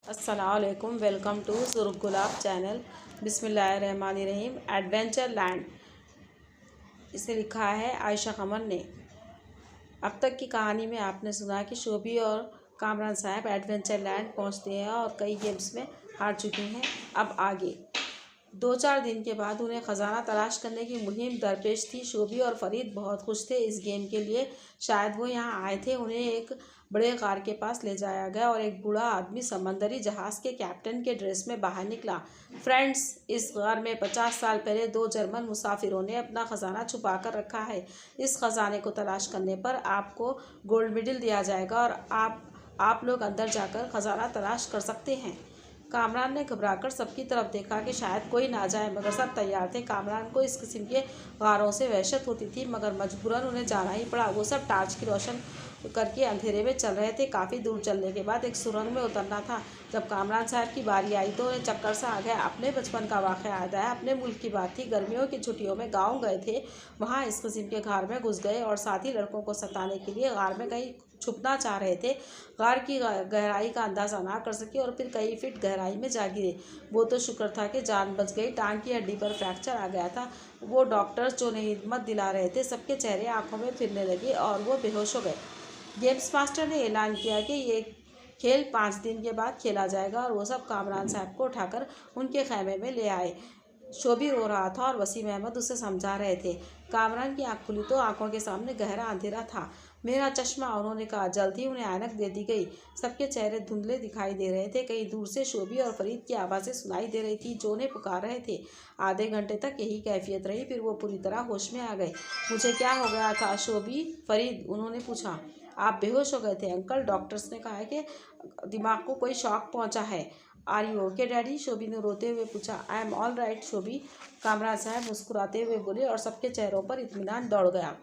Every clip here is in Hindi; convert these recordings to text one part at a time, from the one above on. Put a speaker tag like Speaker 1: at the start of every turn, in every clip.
Speaker 1: अस्सलामुअलैकुम। Welcome to Surgulab channel. बिस्मिल्लाहिर्रहमानिर्रहीम। एडवेंचर लैंड, इसे लिखा है आयशा कमर ने। अब तक की कहानी में आपने सुना कि शोभी और कामरान साहब एडवेंचर लैंड पहुंचते हैं और कई गेम्स में हार चुके हैं। अब आगे 2-4 दिन के बाद उन्हें ख़जाना तलाश करने की मुहिम दरपेश थी। शोभी और फरीद बहुत खुश थे इस गेम के लिए। शायद वो यहाँ आए थे। उन्हें एक बड़े गार के पास ले जाया गया और एक बूढ़ा आदमी समंदरी जहाज़ के कैप्टन के ड्रेस में बाहर निकला। फ्रेंड्स, इस गार में 50 साल पहले 2 जर्मन मुसाफिरों ने अपना ख़जाना छुपा कर रखा है। इस ख़जाने को तलाश करने पर आपको गोल्ड मेडल दिया जाएगा और आप लोग अंदर जाकर ख़जाना तलाश कर सकते हैं। कामरान ने घबराकर सबकी तरफ देखा कि शायद कोई ना जाए, मगर सब तैयार थे। कामरान को इस किस्म के गारों से वहशत होती थी, मगर मजबूरन उन्हें जाना ही पड़ा। वो सब टार्च की रोशन करके अंधेरे में चल रहे थे। काफ़ी दूर चलने के बाद एक सुरंग में उतरना था। जब कामरान साहब की बारी आई तो उन्हें चक्कर सा आ गया। अपने बचपन का वाक़या याद आया। अपने मुल्क की बात थी। गर्मियों की छुट्टियों में गाँव गए थे। वहाँ इस किस्म के गार में घुस गए और साथी लड़कों को सताने के लिए गार में कहीं छुपना चाह रहे थे। गार की गहराई का अंदाज़ा ना कर सके और फिर कई फीट गहराई में जा गिरे। वो तो शुक्र था कि जान बच गई। टांग की हड्डी पर फ्रैक्चर आ गया था। वो डॉक्टर्स जो उन्हें हिम्मत दिला रहे थे, सबके चेहरे आंखों में फिरने लगे और वो बेहोश हो गए। गेम्स मास्टर ने ऐलान किया कि ये खेल 5 दिन के बाद खेला जाएगा और वो सब कामरान साहब को उठाकर उनके खैमे में ले आए। शोभी रो रहा था और वसीम अहमद उसे समझा रहे थे। कामरान की आंख खुली तो आंखों के सामने गहरा अंधेरा था। मेरा चश्मा, उन्होंने कहा। जल्द ही उन्हें ऐनक दे दी गई। सबके चेहरे धुंधले दिखाई दे रहे थे। कहीं दूर से शोभी और फरीद की आवाज़ें सुनाई दे रही थी जो उन्हें पुकार रहे थे। आधे घंटे तक यही कैफियत रही, फिर वो पूरी तरह होश में आ गए। मुझे क्या हो गया था शोभी, फरीद, उन्होंने पूछा। आप बेहोश हो गए थे अंकल। डॉक्टर्स ने कहा है कि दिमाग को कोई शॉक पहुंचा है। आर यू ओके डैडी, शोभी ने रोते हुए पूछा। I am all right शोभी, Kamran साहब मुस्कुराते हुए बोले और सबके चेहरों पर इत्मीनान दौड़ गया।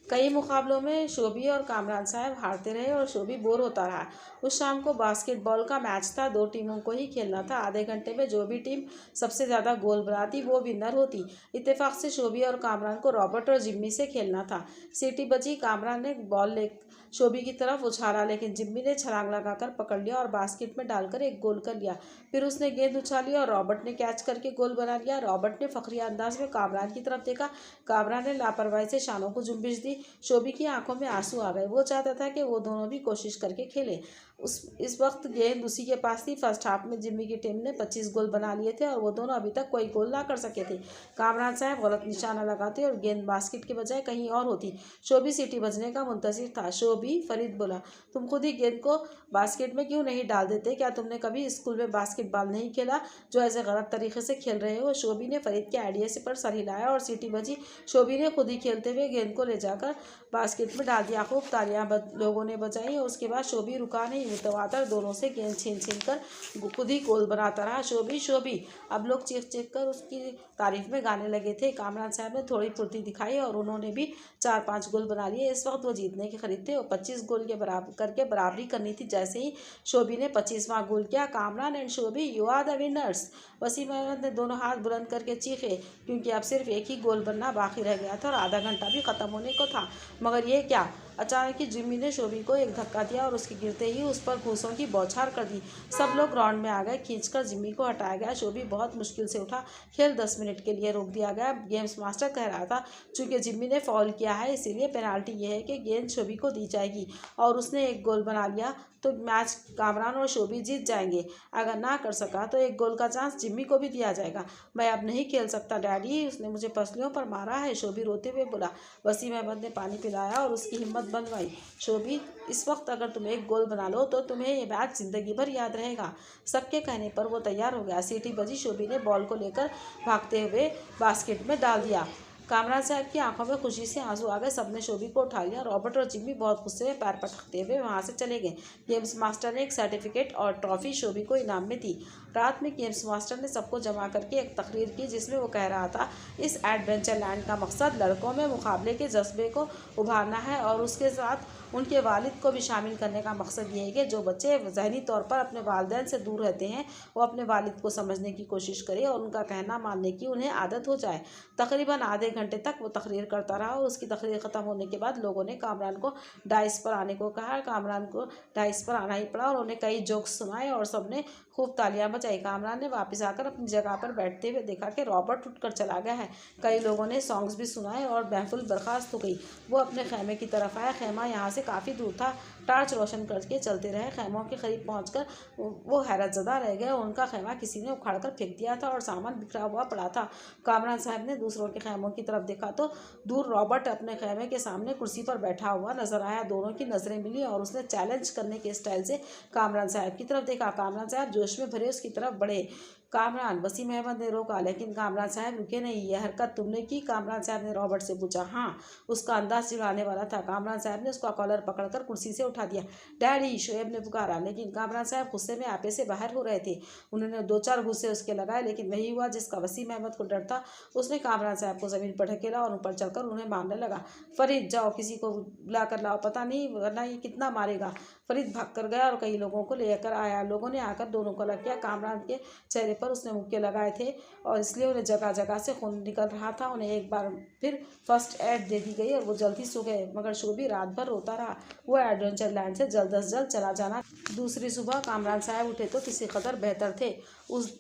Speaker 1: कई मुकाबलों में शोभी और कामरान साहब हारते रहे और शोभी बोर होता रहा। उस शाम को बास्केटबॉल का मैच था। 2 टीमों को ही खेलना था। आधे घंटे में जो भी टीम सबसे ज़्यादा गोल बनाती वो विनर होती। इत्तेफाक से शोभी और कामरान को रॉबर्ट और जिम्मी से खेलना था। सीटी बजी। कामरान ने बॉल ले शोभी की तरफ उछाला, लेकिन जिम्मी ने छलांग लगाकर पकड़ लिया और बास्केट में डालकर एक गोल कर लिया। फिर उसने गेंद उछाली और रॉबर्ट ने कैच करके गोल बना लिया। रॉबर्ट ने फखरी अंदाज में कामरान की तरफ देखा। कामरान ने लापरवाही से शानों को जुम्बिश दी। शोभी की आंखों में आंसू आ गए। वो चाहता था कि वो दोनों भी कोशिश करके खेलें। इस वक्त गेंद उसी के पास थी। फर्स्ट हाफ में जिम्मी की टीम ने 25 गोल बना लिए थे और वो दोनों अभी तक कोई गोल ना कर सके थे। कामरान साहब गलत निशाना लगाते और गेंद बास्केट के बजाय कहीं और होती। शोभी सीटी बजने का मुंतजिर था। शोभी, फरीद बोला, तुम खुद ही गेंद को बास्केट में क्यों नहीं डाल देते? क्या तुमने कभी स्कूल में बास्केटबॉल नहीं खेला जो ऐसे गलत तरीके से खेल रहे हो? शोभी ने फरीद के आइडिया से पर सर हिलाया और सीटी बजी। शोभी ने खुद ही खेलते हुए गेंद को ले जाकर बास्केट में डाल दिया। खूब तालियां लोगों ने बजाई और उसके बाद शोभी रुका नहीं। मुतवातर दोनों से गेंद छीन कर खुद ही गोल बनाता रहा। शोभी शोभी, अब लोग चीख चीख कर उसकी तारीफ में गाने लगे थे। कामरान साहब ने थोड़ी फुर्ती दिखाई और उन्होंने भी 4-5 गोल बना लिए। इस वक्त वो जीतने के करीब थे और 25 गोल के बराबर करके बराबरी करनी थी। जैसे ही शोभी ने 25वां गोल किया, Kamran and Shobhi, you are the winners. Wasim Ahmed ने दोनों हाथ बुलंद करके चीखे, क्योंकि अब सिर्फ एक ही गोल बनना बाकी रह गया था और आधा घंटा भी ख़त्म होने को था। मगर ये क्या! अचानक ही जिम्मी ने शोभी को एक धक्का दिया और उसके गिरते ही उस पर घूंसों की बौछार कर दी। सब लोग ग्राउंड में आ गए। खींचकर जिम्मी को हटाया गया। शोभी बहुत मुश्किल से उठा। खेल 10 मिनट के लिए रोक दिया गया। गेम्स मास्टर कह रहा था, चूंकि जिम्मी ने फॉल किया है इसीलिए पेनाल्टी ये है कि गेंद शोभी को दी जाएगी और उसने एक गोल बना लिया तो मैच कामरान और शोभी जीत जाएंगे। अगर ना कर सका तो एक गोल का चांस जिम्मी को भी दिया जाएगा। मैं अब नहीं खेल सकता डैडी, उसने मुझे पसलियों पर मारा है, शोभी रोते हुए बोला। वसीम अहमद ने पानी पिलाया और उसकी हिम्मत बनवाई। शोभी, इस वक्त अगर तुम एक गोल बना लो तो तुम्हें ये मैच जिंदगी भर याद रहेगा। सबके कहने पर वो तैयार हो गया। सीटी बजी। शोभी ने बॉल को लेकर भागते हुए बास्केट में डाल दिया। कामरान साहब की आंखों में खुशी से आंसू आ गए। सबने शोभी को उठा लिया। रॉबर्ट और जिम्मी बहुत गुस्से में पैर पटकते हुए वहां से चले गए। गेम्स मास्टर ने एक सर्टिफिकेट और ट्रॉफी शोभी को इनाम में दी। रात में गेम्स मास्टर ने सबको जमा करके एक तकरीर की जिसमें वो कह रहा था, इस एडवेंचर लैंड का मकसद लड़कों में मुकाबले के जज्बे को उभारना है और उसके साथ उनके वालिद को भी शामिल करने का मकसद ये है कि जो बच्चे ज़हनी तौर पर अपने वालिदैन से दूर रहते हैं वो अपने वालिद को समझने की कोशिश करें और उनका कहना मानने की उन्हें आदत हो जाए। तकरीबन आधे घंटे तक वो तकरीर करता रहा और उसकी तकरीर ख़त्म होने के बाद लोगों ने कामरान को डाइस पर आने को कहा। कामरान को डाइस पर आना ही पड़ा और उन्हें कई जोक्स सुनाए और सबने खूब तालियां बजाई। कामरान ने वापस आकर अपनी जगह पर बैठते हुए देखा कि रॉबर्ट उठकर चला गया है। कई लोगों ने सॉन्ग्स भी सुनाए और महफिल बर्खास्त हो गई। वो अपने खेमे की तरफ आया। खेमा यहाँ से काफ़ी दूर था। टार्च रोशन करके चलते रहे। खेमों के करीब पहुंचकर वो हैरतज़दा रह गए। उनका खेमा किसी ने उखाड़ कर फेंक दिया था और सामान बिखरा हुआ पड़ा था। कामरान साहब ने दूसरों के खेमों की तरफ देखा तो दूर रॉबर्ट अपने खेमे के सामने कुर्सी पर बैठा हुआ नजर आया। दोनों की नज़रें मिली और उसने चैलेंज करने के स्टाइल से कामरान साहब की तरफ देखा। कामरान साहब जोश में भरे उसकी तरफ बढ़े। कामरान, वसीम अहमद ने रोका, लेकिन कामरान साहब रुके नहीं। यह हरकत तुमने की? कामरान साहब ने रॉबर्ट से पूछा। हाँ। उसका अंदाज चिढ़ाने वाला था। कामरान साहब ने उसका कॉलर पकड़कर कुर्सी से उठा दिया। डैडी, शोएब ने पुकारा, लेकिन कामरान साहब गुस्से में आपे से बाहर हो रहे थे। उन्होंने 2-4 घुस्से उसके लगाए, लेकिन वही हुआ जिसका वसीम अहमद को डर था। उसने कामरान साहब को ज़मीन पर ढकेला और ऊपर चढ़कर उन्हें मारने लगा। फरीद, जाओ किसी को बुला कर लाओ, पता नहीं वरना ये कितना मारेगा। फरीद भाग कर गया और कई लोगों को लेकर आया। लोगों ने आकर दोनों को अलग किया। कामरान के चेहरे पर उसने मुक्के लगाए थे और इसलिए उन्हें जगह जगह से खून निकल रहा था। उन्हें एक बार फिर फर्स्ट एड दे दी गई और वो जल्दी सो गए, मगर शोभी रात भर रोता रहा। वो एडवेंचर लैंड से जल्द अज जल्द चला जाना। दूसरी सुबह कामरान साहब उठे तो किसी कदर बेहतर थे उस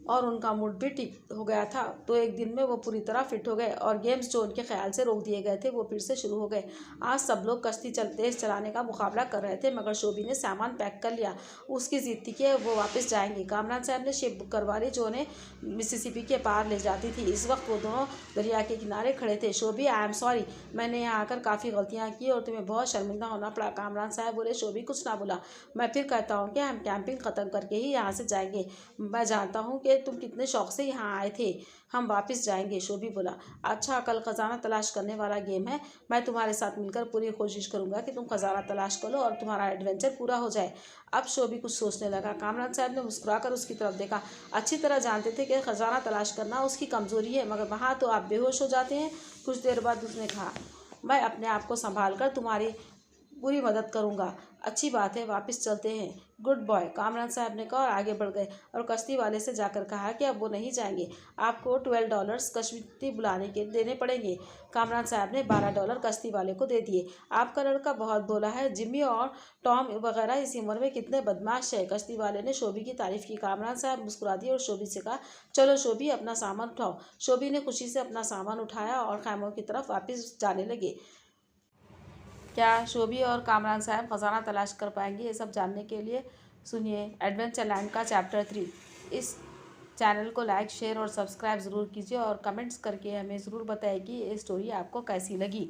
Speaker 1: और उनका मूड भी ठीक हो गया था। तो एक दिन में वो पूरी तरह फिट हो गए और गेम्स जो उनके ख्याल से रोक दिए गए थे वो फिर से शुरू हो गए। आज सब लोग कश्ती तेज चलाने का मुकाबला कर रहे थे, मगर शोभी ने सामान पैक कर लिया। उसकी जिद थी कि वो वापस जाएंगे। कामरान साहब ने शिप बुक करवा ली जो उन्हें मिसिसिपी के पार ले जाती थी। इस वक्त वो दोनों दरिया के किनारे खड़े थे। शोभी, आई एम सॉरी, मैंने यहाँ आकर काफ़ी गलतियाँ की और तुम्हें बहुत शर्मिंदा होना पड़ा। कामरान साहब बोले। शोभी कुछ ना बोला। मैं फिर कहता हूँ कि हम कैंपिंग ख़त्म करके ही यहाँ से जाएंगे। मैं जानता हूँ कि तुम कितने शौक से यहाँ आए थे। हम वापस जाएंगे। शोभी बोला। अच्छा, कल खजाना तलाश करने वाला गेम है। मैं तुम्हारे साथ मिलकर पूरी कोशिश करूंगा कि तुम खजाना तलाश करो और तुम्हारा एडवेंचर पूरा हो जाए। अब शोभी कुछ सोचने लगा। कामरान साहब ने मुस्कुराकर उसकी तरफ देखा। अच्छी तरह जानते थे कि खजाना तलाश करना उसकी कमजोरी है, मगर वहाँ तो आप बेहोश हो जाते हैं। कुछ देर बाद उसने कहा, मैं अपने आप को संभाल कर तुम्हारी पूरी मदद करूंगा। अच्छी बात है, वापस चलते हैं। गुड बॉय, कामरान साहब ने कहा और आगे बढ़ गए और कश्ती वाले से जाकर कहा कि अब वो नहीं जाएंगे। आपको $12 कश्ती बुलाने के देने पड़ेंगे। कामरान साहब ने $12 कश्ती वाले को दे दिए। आपका लड़का बहुत भोला है। जिम्मी और टॉम वगैरह इस उम्र में कितने बदमाश है। कश्ती वाले ने शोभी की तारीफ की। कामरान साहब मुस्कुरा दिए और शोभी से कहा, चलो शोभी, अपना सामान उठाओ। शोभी ने खुशी से अपना सामान उठाया और खैमों की तरफ वापस जाने लगे। क्या शोभी और कामरान साहब खजाना तलाश कर पाएंगे? ये सब जानने के लिए सुनिए एडवेंचर लैंड का चैप्टर 3। इस चैनल को लाइक, शेयर और सब्सक्राइब ज़रूर कीजिए और कमेंट्स करके हमें ज़रूर बताइए कि ये स्टोरी आपको कैसी लगी।